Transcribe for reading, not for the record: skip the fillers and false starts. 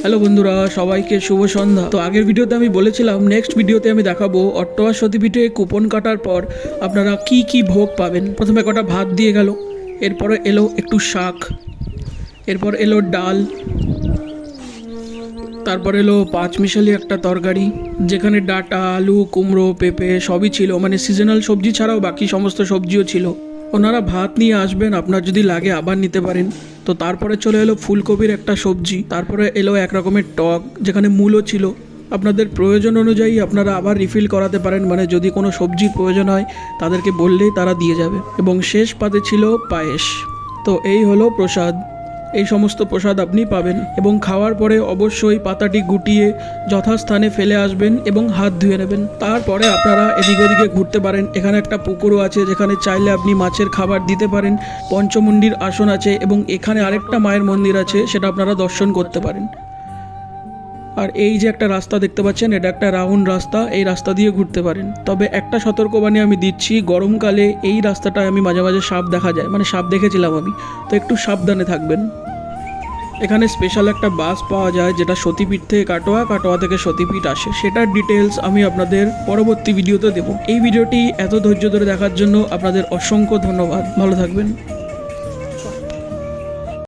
Hello বন্ধুরা, সবাইকে শুভ সন্ধ্যা। তো আগের ভিডিওতে আমি বলেছিলাম নেক্সট ভিডিওতে আমি দেখাবো অট্টওয়া সতীপীঠে কুপন কাটার পর আপনারা কি কি ভোগ পাবেন। প্রথমে কটা ভাত দিয়ে গেল, এরপরে এলো একটু শাক, এরপর এলো ডাল, তারপর এলো পাঁচমিশালি একটা তরকারি যেখানে ডাঁটা, আলু, কুমড়ো, পেঁপে সবই ছিল, মানে সিজনাল সবজি ছাড়াও বাকি সমস্ত সবজিও ছিল। ওনারা ভাত নিয়ে আসবেন, আপনার যদি লাগে আবার নিতে পারেন। তো তারপরে চলে এলো ফুলকপির একটা সবজি, তারপরে এলো এক রকমের টক যেখানে মূলও ছিল। আপনাদের প্রয়োজন অনুযায়ী আপনারা আবার রিফিল করাতে পারেন, মানে যদি কোনো সবজির প্রয়োজন হয় তাদেরকে বললেই তারা দিয়ে যাবে। এবং শেষ পাতে ছিল পায়েস। তো এই হলো প্রসাদ। এই সমস্ত প্রসাদ আপনি পাবেন এবং খাওয়ার পরে অবশ্যই পাতাটি গুটিয়ে যথাস্থানে ফেলে আসবেন এবং হাত ধুয়ে নেবেন। তারপরে আপনারা এদিক ওদিকে ঘুরতে পারেন। এখানে একটা পুকুরও আছে যেখানে চাইলে আপনি মাছের খাবার দিতে পারেন। পঞ্চমুণ্ডির আসন আছে এবং এখানে আরেকটা মায়ের মন্দির আছে, সেটা আপনারা দর্শন করতে পারেন। আর এই যে একটা রাস্তা দেখতে পাচ্ছেন, এটা একটা রাউন্ড রাস্তা, এই রাস্তা দিয়ে ঘুরতে পারেন। তবে একটা সতর্কবাণী আমি দিচ্ছি, গরমকালে এই রাস্তাটায় আমি মাঝে মাঝে সাপ দেখা যায়, মানে সাপ দেখেছিলাম আমি, তো একটু সাবধানে থাকবেন। এখানে স্পেশাল একটা বাস পাওয়া যায় যেটা সতীপীঠ থেকে কাটোয়া, কাটোয়া থেকে সতীপীঠ আসে, সেটার ডিটেলস আমি আপনাদের পরবর্তী ভিডিওতে দেবো। এই ভিডিওটি এত ধৈর্য ধরে দেখার জন্য আপনাদের অসংখ্য ধন্যবাদ। ভালো থাকবেন।